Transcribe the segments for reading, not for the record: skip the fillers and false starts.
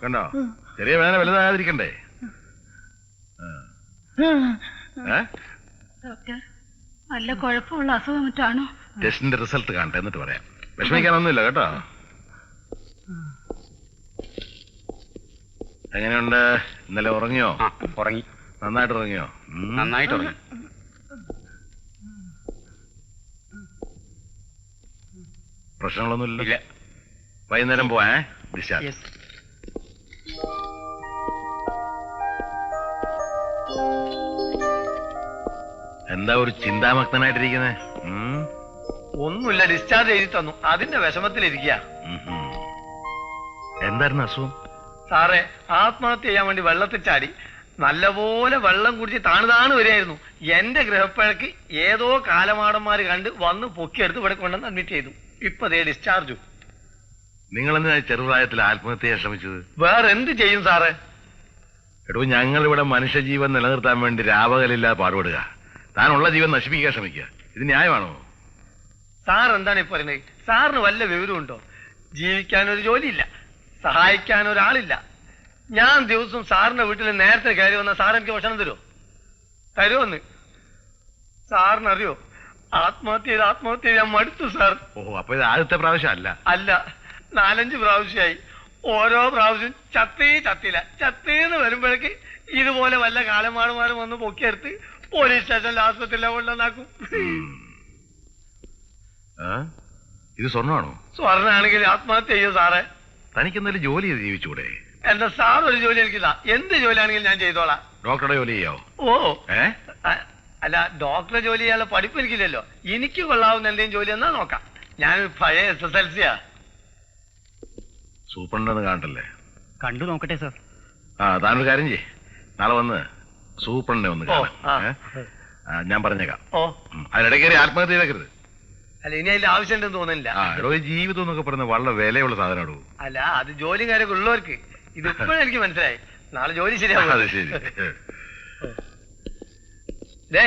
കണ്ടോ? ചെറിയ വേദന വലുതാകാതിരിക്കണ്ടേ? ഡോക്ടർ, നല്ല കുഴപ്പമുള്ള അസുഖം മറ്റാണോ? ടെസ്റ്റിന്റെ റിസൾട്ട് കാണട്ടെ, എന്നിട്ട് പറയാം. വിഷമിക്കാനൊന്നുമില്ല കേട്ടോ. എങ്ങനെയുണ്ട്? ഇന്നലെ ഉറങ്ങിയോ? ഉറങ്ങി. നന്നായിട്ട് ഉറങ്ങിയോ? നന്നായിട്ട് ഉറങ്ങി. പ്രശ്നങ്ങളൊന്നുമില്ല. വൈകുന്നേരം പോവാ. ഡിസ്ചാർജ്. എന്താ ഒരു ചിന്താമഗ്നായിട്ടിരിക്കുന്നേ? ഒന്നുമില്ല, ഡിസ്ചാർജ് എഴുതി തന്നു, അതിന്റെ വിഷമത്തിലിരിക്കുക. എന്തായിരുന്നു അസുഖം? സാറേ, ആത്മഹത്യ ചെയ്യാൻ വേണ്ടി വെള്ളത്തിൽ ചാടി നല്ലപോലെ വെള്ളം കുടിച്ച് താണു വരികയായിരുന്നു. എന്റെ ഗൃഹപ്പഴക്ക് ഏതോ കാലമാടന്മാര് കണ്ട് വന്ന് പൊക്കിയെടുത്ത് ഇവിടെ കൊണ്ടുവന്ന് അഡ്മിറ്റ് ചെയ്തു. ഇപ്പൊ ദേ ഡിസ്ചാർജു. നിങ്ങൾ എന്തിനാ ചെറുപ്രായത്തിൽ ആത്മഹത്യ ചെയ്യാൻ ശ്രമിച്ചത്? വേറെ എന്ത് ചെയ്യും സാറേ? എടോ, ഞങ്ങൾ ഇവിടെ മനുഷ്യജീവൻ നിലനിർത്താൻ വേണ്ടി രാപകലില്ലാതെ പാടുപെടുക. താനുള്ള ജീവൻ നശിപ്പിക്കാൻ ശ്രമിക്കുക. ഇത് ന്യായമാണോ? സാർ എന്താണ് ഈ പറയുന്നത്? സാറിന് വല്ല വിവരമുണ്ടോ? ജീവിക്കാനൊരു ജോലിയില്ല, സഹായിക്കാൻ ഒരാളില്ല. ഞാൻ ദിവസവും സാറിന്റെ വീട്ടിൽ നേരത്തെ കയറി വന്ന സാർ എനിക്ക് ഭക്ഷണം തരുമോന്ന് സാറിനറിയോ? ആത്മഹത്യ ചെയ്ത് ഞാൻ മടുത്തു സാർ. ഓ, അപ്പൊ ഇത് ആദ്യത്തെ പ്രാവശ്യം അല്ല? അല്ല, 4-5 പ്രാവശ്യമായി. ഓരോ പ്രാവശ്യം ചത്തേന്ന് വരുമ്പോഴേക്ക് ഇതുപോലെ വല്ല കാലമാടുമാരും വന്ന് പൊക്കിയെടുത്ത് പോലീസ് സ്റ്റേഷനിൽ ആസ്പത്രിയിലെ കൊണ്ടുവന്നാക്കും. ഇത് സ്വർണ്ണമാണോ? സ്വർണ്ണാണെങ്കിൽ ആത്മഹത്യ ചെയ്യും സാറേ. തനിക്ക് എന്തെങ്കിലും ജോലി ചെയ്ത് ജീവിച്ചൂടെ? എന്റെ സാർ ഒരു ജോലി എനിക്കില്ല. എന്ത് ജോലിയാണെങ്കിലും ഞാൻ ചെയ്തോളാം. ഡോക്ടറുടെ ജോലി ചെയ്യോ? ഓ, അല്ല, ഡോക്ടറെ ജോലി ചെയ്യാനുള്ള പഠിപ്പ് എനിക്കില്ലല്ലോ. എനിക്ക് കൊള്ളാവുന്ന എന്തെങ്കിലും ജോലി എന്നാ നോക്കാം. ഞാൻ പഴയ SSLC-യാ. സൂപ്രണ്ടെന്ന് കാണട്ടല്ലേ? കണ്ടു നോക്കട്ടെ സാർ. താനൊരു കാര്യം ചെയ്യ്, നാളെ വന്ന് സൂപ്രണ്ടെ ഒന്ന് കാണാം. ഞാൻ പറഞ്ഞേക്കാം. അതിനിടയ്ക്ക് ആത്മഹത്യ ചെയ്തേക്കരുത്. അല്ല, ഇനി അതിന്റെ ആവശ്യമുണ്ടെന്ന് തോന്നുന്നില്ല. ജീവിതം എന്നൊക്കെ പറയുന്നത് വളരെ വിലയുള്ള സാധനമാണോ? അല്ല, അത് ജോലിയും കാര്യമൊക്കെ ഉള്ളവർക്ക്. ഇത് ഇപ്പോഴും എനിക്ക് മനസ്സിലായി. നാളെ ജോലി ശരിയാവും. അത് ശരി. ഡേ,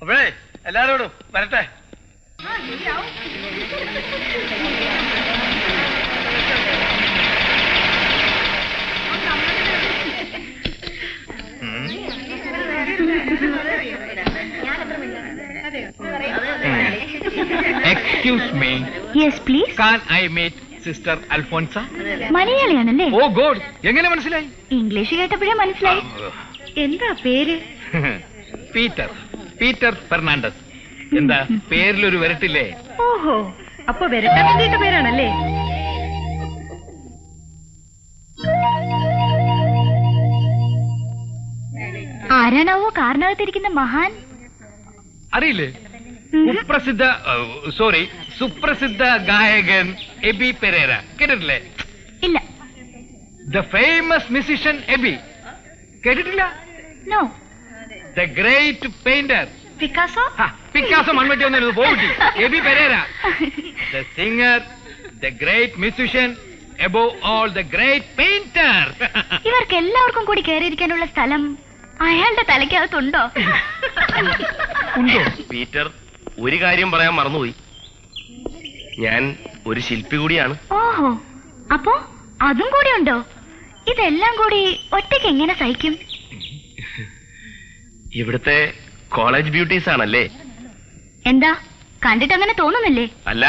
അപ്പോഴേ എല്ലാരോടും വരട്ടെ. Excuse me. Yes, please. Can I meet Sister Alfonsa? മലയാളിയാണല്ലേ? Oh God, എങ്ങനെ മനസ്സിലായി? ഇംഗ്ലീഷ് കേട്ടപ്പോഴേ മനസ്സിലായി. എന്താ പേര്? പീറ്റർ ഫെർണാണ്ടസ്. എന്താ പേരിലൊരു വരട്ടില്ലേ? ഓഹോ, അപ്പൊ വരട്ടാൻ വേണ്ടിയിട്ട് പേരാണല്ലേ? ആരാണാവോ കാറിനകത്തിരിക്കുന്ന മഹാൻ? അറിയില്ലേ? സുപ്രസിദ്ധ ഗായകൻ എബി പെരേര കേട്ടിട്ടില്ലേ? ഇല്ല. ദ ഫേമസ് മ്യൂസിഷ്യൻ എബി കേട്ടിട്ടില്ല? No. The great painter Picasso മൺവെട്ടി ഒന്നും പോയി. Abi Perera. The singer, the great musician, above all the great painter. ഇവർക്ക് എല്ലാവർക്കും കൂടി കയറിയിരിക്കാനുള്ള സ്ഥലം അയാളുടെ തലയ്ക്കകത്തുണ്ടോ? ഉണ്ടോ? പീറ്റർ, ഒരു കാര്യം പറയാൻ മറന്നുപോയി. ഞാൻ ഒരു ശില്പി കൂടിയാണ്. ഓഹോ, അപ്പോ അതും കൂടി ഉണ്ടോ? ഇതെല്ലാം കൂടി ഒറ്റയ്ക്ക് എങ്ങനെ സഹിക്കും? ഇവിടുത്തെ കോളേജ് ബ്യൂട്ടീസ് ആണല്ലേ? എന്താ, കണ്ടിട്ട് അങ്ങനെ തോന്നുന്നില്ലേ? അല്ല,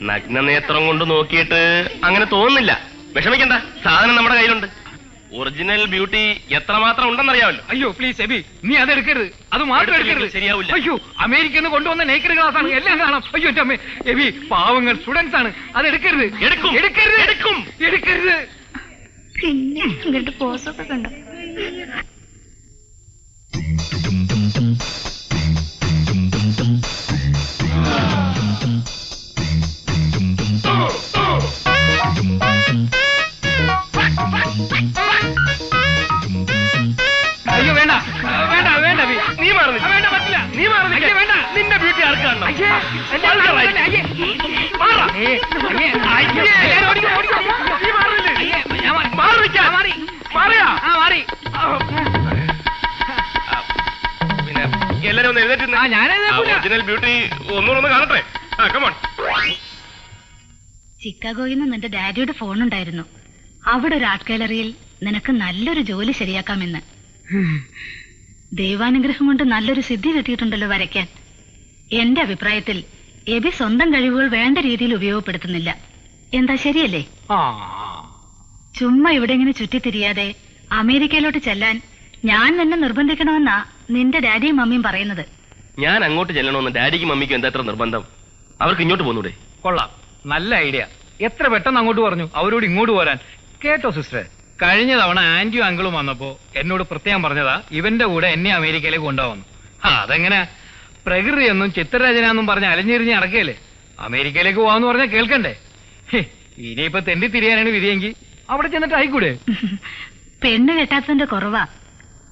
നഗ്ന നേത്രം കൊണ്ട് നോക്കിയിട്ട് അങ്ങനെ തോന്നുന്നില്ല. വിഷമിക്കണ്ട, സാധനം നമ്മുടെ കയ്യിലുണ്ട്. ഒറിജിനൽ ബ്യൂട്ടി എത്രമാത്രം ഉണ്ടെന്നറിയാമല്ലോ. അയ്യോ പ്ലീസ് എബി, നീ അതെടുക്കരുത്. അത് മാത്രം എടുക്കരുത്. ശരിയാവില്ല. അയ്യോ, അമേരിക്കന്ന് കൊണ്ടുവന്ന നേക്കഡ് ഗ്ലാസ് ആണ്, എല്ലാം കാണാം. അയ്യോ എന്റെ അമ്മേ, എബി പാവങ്ങൾ സ്റ്റുഡൻസ് ആണ്, അത് എടുക്കരുത്. എടുക്കരുത്. പിന്നെ ഇങ്ങോട്ട് പോസൊക്കെ കണ്ടോ? അയ്യോ വേണ്ട വേണ്ട വേണ്ട, നീ മാറുന്നില്ല. വേണ്ട, പറ്റില്ല. നീ മാറുന്നില്ല. വേണ്ട. നിന്റെ ബ്യൂട്ടി ആർക്ക് കാണണം? പിന്നെ എല്ലാരും ഒന്ന് എഴുന്നേറ്റ്. ഒറിജിനൽ ബ്യൂട്ടി ഒന്നുകൂടെ കാണട്ടെ. കമോൺ. ചിക്കാഗോയിൽ നിന്ന് എന്റെ ഡാഡിയുടെ ഫോൺ ഉണ്ടായിരുന്നു. അവിടെ ഒരു ആർട്ട് ഗാലറിയിൽ നിനക്ക് നല്ലൊരു ജോലി ശരിയാക്കാമെന്ന്. ദൈവാനുഗ്രഹം കൊണ്ട് നല്ലൊരു സിദ്ധി കിട്ടിയിട്ടുണ്ടല്ലോ വരയ്ക്കാൻ. എന്റെ അഭിപ്രായത്തിൽ എബി സ്വന്തം കഴിവുകൾ വേണ്ട രീതിയിൽ ഉപയോഗപ്പെടുത്തുന്നില്ല. എന്താ ശരിയല്ലേ? ചുമ്മാ ഇവിടെ ഇങ്ങനെ ചുറ്റിത്തിരിയാതെ അമേരിക്കയിലോട്ട് ചെല്ലാൻ ഞാൻ നിന്നെ നിർബന്ധിക്കണമെന്നാ നിന്റെ ഡാഡിയും മമ്മിയും പറയുന്നത്. ഞാൻ അങ്ങോട്ട് ചെല്ലണമെന്ന് ഡാഡിക്കും മമ്മിക്കും എന്താ എത്ര നിർബന്ധം? അവർക്ക് ഇങ്ങോട്ട് പോന്നൂടെ? കൊള്ളാം, നല്ല ഐഡിയ. എത്ര പെട്ടെന്ന് അങ്ങോട്ട് പറഞ്ഞു അവരോട് ഇങ്ങോട്ട് പോരാൻ. കേട്ടോ സിസ്റ്ററെ, കഴിഞ്ഞ തവണ ആന്റിയും അങ്കിളും വന്നപ്പോ എന്നോട് പ്രത്യേകം പറഞ്ഞതാ ഇവന്റെ കൂടെ എന്നെ അമേരിക്കയിലേക്ക് കൊണ്ടുപോകുന്നു. അതെങ്ങനെ? പ്രകൃതി എന്നും ചിത്രരചന പറഞ്ഞ് അലഞ്ഞിരിഞ്ഞ് നടക്കുകയല്ലേ. അമേരിക്കയിലേക്ക് പോവാന്ന് പറഞ്ഞാൽ കേൾക്കണ്ടേ? ഇനിയിപ്പോ തെണ്ടി തിരിയാനാണ് വിധിയെങ്കിൽ അവിടെ ചെന്നിട്ട് ആയിക്കൂടെ? പെണ്ണ് കെട്ടാത്തതിന്റെ കുറവാ.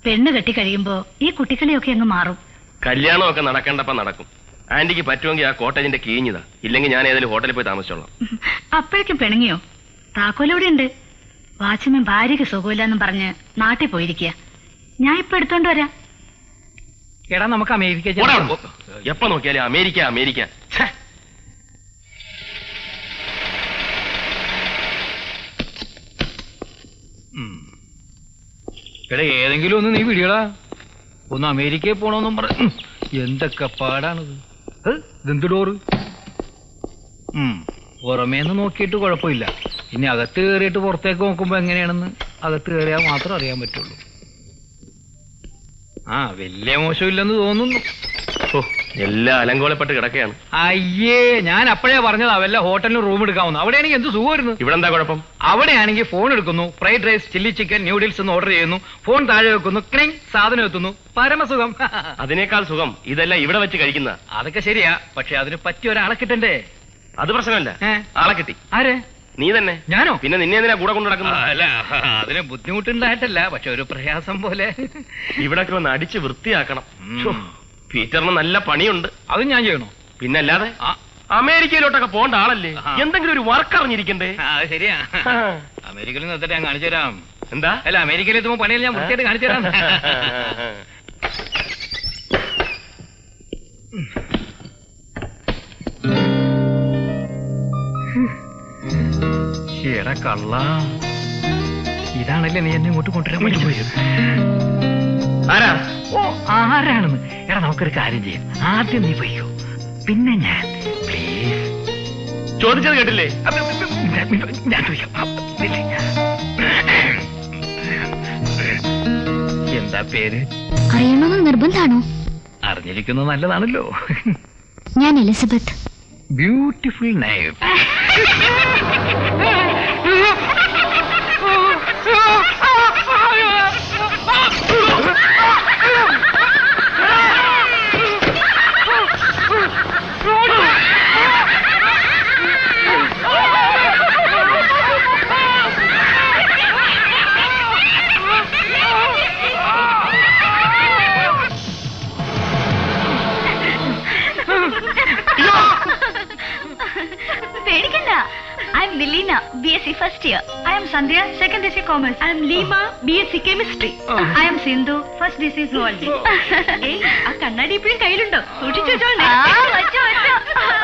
പെണ്ണ് കെട്ടി കഴിയുമ്പോ ഈ കുട്ടിക്കളിയൊക്കെ അങ്ങ് മാറും. കല്യാണമൊക്കെ നടക്കേണ്ടപ്പോ നടക്കും. ആന്റിക്ക് പറ്റുമെങ്കിൽ ആ കോട്ടേജിന്റെ കീഞ്ഞതാ, ഇല്ലെങ്കിൽ ഞാൻ ഏതെങ്കിലും ഹോട്ടലിൽ പോയി താമസിച്ചോളാം. അപ്പോഴേക്കും പിണങ്ങിയോ? താക്കോലിവിടെ ഉണ്ട്. വാച്ച്മാൻ ഭാര്യയ്ക്ക് സുഖമില്ലെന്നും പറഞ്ഞ് നാട്ടിൽ പോയിരിക്കുക. ഞാൻ ഇപ്പൊ എടുത്തോണ്ട് വരാം. എടാ നമുക്ക് അമേരിക്ക എപ്പോ നോക്കിയാലും അമേരിക്ക അമേരിക്ക. എടാ ഏതെങ്കിലും ഒന്ന് നീ വിടിയടാ. ഒന്ന് അമേരിക്കയിൽ പോണോന്നും പറഞ്ഞു. എന്തൊക്കെ പാടാണത്. ഇതെന്ത് ഡോറ്? പുറമേന്ന് നോക്കിയിട്ട് കുഴപ്പമില്ല. ഇനി അകത്ത് കയറിയിട്ട് പുറത്തേക്ക് നോക്കുമ്പോ എങ്ങനെയാണെന്ന് അകത്ത് കയറിയാൽ മാത്രം അറിയാൻ പറ്റുള്ളൂ. വലിയ മോശമില്ലെന്ന് തോന്നുന്നു. എല്ലാം അലങ്കോലപ്പെട്ട് കിടക്കുകയാണ്. അയ്യേ, ഞാൻ അപ്പോഴേ പറഞ്ഞതാ വല്ല ഹോട്ടലിന് റൂം എടുക്കാവുന്നു. അവിടെയാണെങ്കിൽ എന്ത് സുഖമായിരുന്നു. ഇവിടെ എന്താ കുഴപ്പം? അവിടെയാണെങ്കിൽ ഫോൺ എടുക്കുന്നു, fried rice, chilli chicken, noodles എന്ന് ഓർഡർ ചെയ്യുന്നു, ഫോൺ താഴെ വെക്കുന്നു, ക്ലിങ് സാധനം എത്തുന്നു. പരമസുഖം. അതിനേക്കാൾ സുഖം ഇതെല്ലാം ഇവിടെ വെച്ച് കഴിക്കുന്ന. അതൊക്കെ ശരിയാ, പക്ഷെ അതിന് പറ്റിയ ഒരാളെ കിട്ടണ്ടേ? അത് പ്രശ്നമല്ല, ആളെ കിട്ടി. ആരെ? നീ തന്നെ. ഞാനോ? പിന്നെ നിന്നെ എന്തിനാ കൂടെ കൊണ്ടു നടക്കുന്നത്? അല്ല, അതിന് ബുദ്ധിമുട്ടുണ്ടായിട്ടല്ല, പക്ഷെ ഒരു പ്രയാസം പോലെ. ഇവിടൊക്കെ ഒന്ന് അടിച്ച് വൃത്തിയാക്കണം. പീറ്ററിന് നല്ല പണിയുണ്ട്. അതും ഞാൻ ചെയ്യണോ? പിന്നല്ലാതെ. അമേരിക്കയിലോട്ടൊക്കെ പോണ്ട ആളല്ലേ, എന്തെങ്കിലും ഒരു വർക്ക് അറിഞ്ഞിരിക്കണ്ടേ? അത് ശരിയാ. അമേരിക്കയിൽ നിർത്തിട്ട് ഞാൻ കാണിച്ചു തരാം. എന്താ? അല്ല, അമേരിക്കയിൽ എത്തുമ്പോ പണിയിൽ ഞാൻ വൃത്തിയായിട്ട് കാണിച്ചു തരാം. എടാ കള്ള, ഇതാണല്ലേ നീ എന്നെ ഇങ്ങോട്ട് കൊണ്ടുവരാൻ വേണ്ടി പോയത്? ആരാ? ഓ, ആരാണെന്ന്? എടാ നമുക്കൊരു കാര്യം ചെയ്യാം. ആദ്യം നീ പോയിക്കോ, പിന്നെ ഞാൻ. പ്ലീസ്. ചോദിച്ചത് കേട്ടില്ലേ? ഞാൻ ചോദിക്കാം. എന്താ പേര്? അറിയണമെന്ന് നിർബന്ധാണോ? അറിഞ്ഞിരിക്കുന്നത് നല്ലതാണല്ലോ. ഞാൻ എലിസബത്ത്. Beautiful name. പേടിക്കണ്ട. I am Milena, BSc first year. I am Sandhya, second DC Commerce. I am Lima, BSc Chemistry. I am Sindhu, first DC Zoology. ഏയ്, ആ കണ്ണാടി ഇപ്പോഴും കയ്യിലുണ്ടോ? സൂക്ഷിച്ചു വെച്ചോളേ.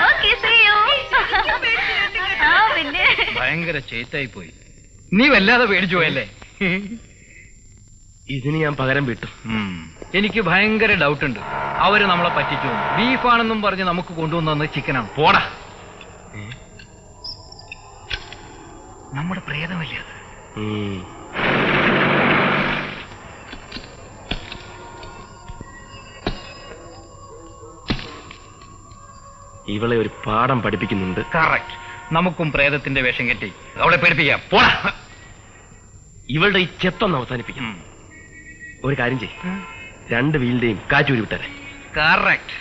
Okay, see you. പിന്നെ ഭയങ്കര ചേത്തായി പോയി. നീ വല്ലാതെ പേടിച്ചു പോയല്ലേ? ഇതിന് ഞാൻ പകരം വിട്ടു. എനിക്ക് ഭയങ്കര ഡൗട്ട് ഉണ്ട്. അവര് നമ്മളെ പറ്റിച്ചു. ബീഫാണെന്നും പറഞ്ഞ് നമുക്ക് കൊണ്ടുവന്നത് ചിക്കനാണ്. പോടാ. നമ്മുടെ പ്രേതമല്ലേ അത്? ഇവളെ ഒരു പാഠം പഠിപ്പിക്കുന്നുണ്ട്. കറക്റ്റ്. നമുക്കും പ്രേതത്തിന്റെ വേഷം കെട്ടി അവളെ പേടിപ്പിക്കാം. പോടാ. ഇവളുടെ ഈ ചെത്തൊന്ന് അവസാനിപ്പിക്കാം. ഒരു കാര്യം ചെയ്യും, രണ്ട് വീലിന്റെയും കാറ്റൂരി വിട്ടാരെ. കറക്റ്റ്.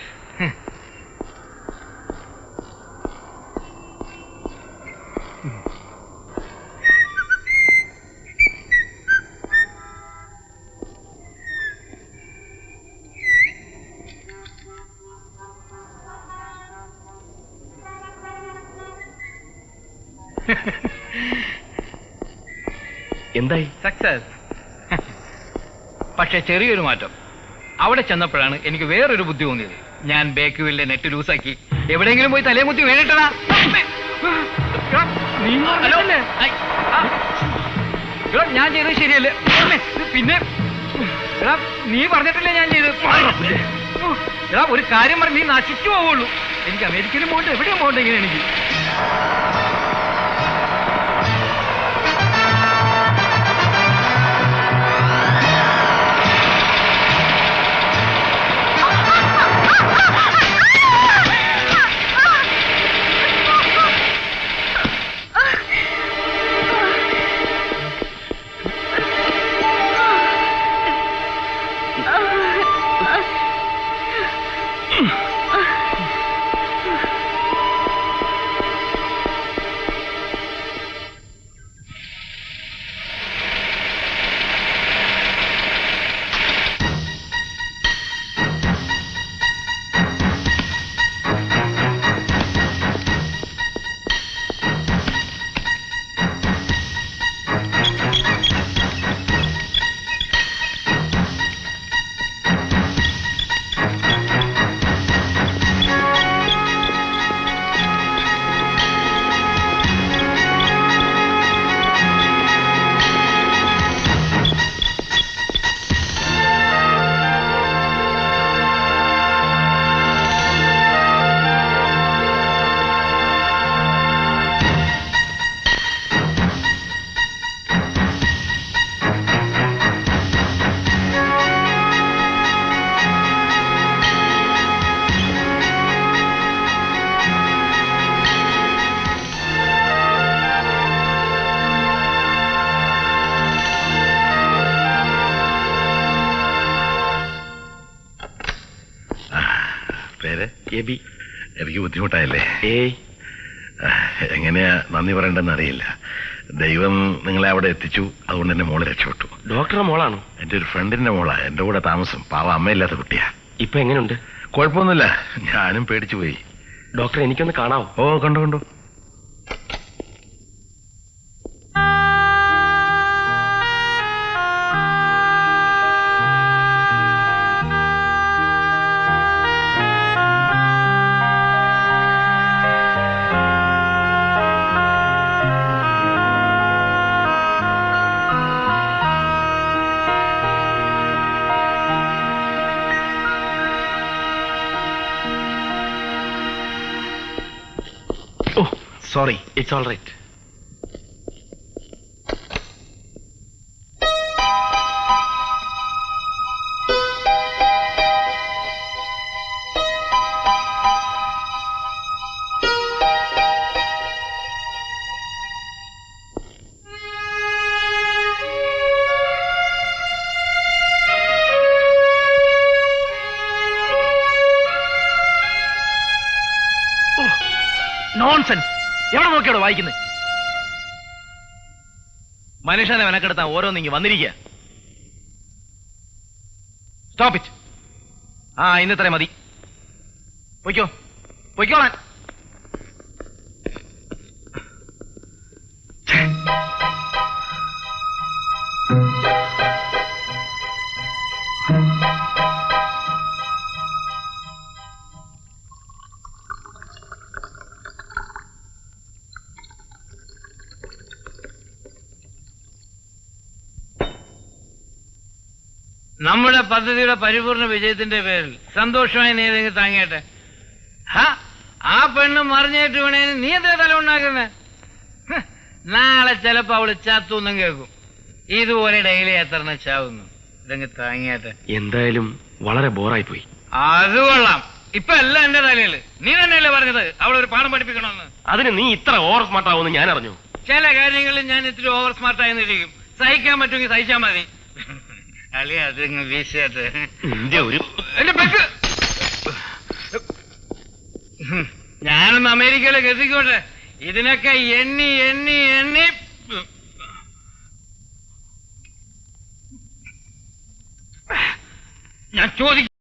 എന്തായി? സക്സസ്. പക്ഷെ ചെറിയൊരു മാറ്റം. അവിടെ ചെന്നപ്പോഴാണ് എനിക്ക് വേറൊരു ബുദ്ധി തോന്നിയത്. ഞാൻ ബേക്ക് വീലിന്റെ നെറ്റ് ലൂസാക്കി എവിടെയെങ്കിലും പോയി തലേമുത്തി വീണിട്ടടാ. ഞാൻ ചെയ്തത് ശരിയല്ലേ? പിന്നെ എടാ നീ പറഞ്ഞിട്ടില്ലേ ഞാൻ ചെയ്തത്? എടാ ഒരു കാര്യം പറഞ്ഞ് നീ നശിച്ചു പോവുള്ളൂ. എനിക്ക് അമേരിക്കയിലും പോകണ്ട, എവിടെയും പോകണ്ട ഇങ്ങനെ എനിക്ക്. എബി. എനിക്ക് ബുദ്ധിമുട്ടായില്ലേ? ഏയ്, എങ്ങനെയാ നന്ദി പറയണ്ടെന്ന് അറിയില്ല. ദൈവം നിങ്ങളെ അവിടെ എത്തിച്ചു, അതുകൊണ്ട് എന്റെ മോളെ രക്ഷപ്പെട്ടു. ഡോക്ടറുടെ മോളാണോ? എന്റെ ഒരു ഫ്രണ്ടിന്റെ മോളാ, എന്റെ കൂടെ താമസം. പാവ അമ്മയില്ലാത്ത കുട്ടിയാ. ഇപ്പൊ എങ്ങനെയുണ്ട്? കുഴപ്പമൊന്നുമില്ല. ഞാനും പേടിച്ചു പോയി. ഡോക്ടറെ എനിക്കൊന്ന് കാണാവോ? ഓ, കണ്ടു കണ്ടു. Oh, sorry. It's all right. Nonsense. എവിടെ നോക്കിയാണോ വായിക്കുന്നത്? മനുഷ്യനെ മെനക്കെടുത്താൻ ഓരോന്നിങ്ങി വന്നിരിക്കുക. Stop it. ഇന്നത്ര മതി. പൊയ്ക്കോ, പൊയ്ക്കോളാൻ. നമ്മുടെ പദ്ധതിയുടെ പരിപൂർണ വിജയത്തിന്റെ പേരിൽ സന്തോഷമായി നീ ഏതെങ്കിലും താങ്ങിയട്ടെ. ആ പെണ്ണ് മറിഞ്ഞേറ്റ് വേണേന് നീ എന്താ തല ഉണ്ടാക്കുന്നത്? നാളെ ചിലപ്പോ അവള് ചാത്തൂന്നും കേൾക്കും. ഇതുപോലെ ഡെയിലി എത്ര ചാവുന്നു. ഇതെങ്കിൽ താങ്ങിയട്ടെ. എന്തായാലും വളരെ ബോറായി പോയി. അത് കൊള്ളാം. ഇപ്പൊ എല്ലാം എന്റെ തലയില്. നീ തന്നെയല്ലേ പറഞ്ഞത് അവളൊരു പാഠം പഠിപ്പിക്കണമെന്ന്? അതിന് നീ ഇത്ര ഓവർ സ്മാർട്ട് ആവുമെന്ന് ഞാൻ അറിഞ്ഞു. ചില കാര്യങ്ങളിൽ ഞാൻ ഇത്തിരി ഓവർ സ്മാർട്ടായി നിന്നിരിക്കും. സഹിക്കാൻ പറ്റുമെങ്കിൽ സഹിച്ചാൽ മതി. അല്ലേ അതിങ്ങ് വീശിയാട്ട് ഞാനൊന്ന് അമേരിക്കയിലേക്ക് എത്തിക്കോട്ടെ. ഇതിനൊക്കെ എണ്ണി എണ്ണി എണ്ണി ഞാൻ ചോദിക്കും.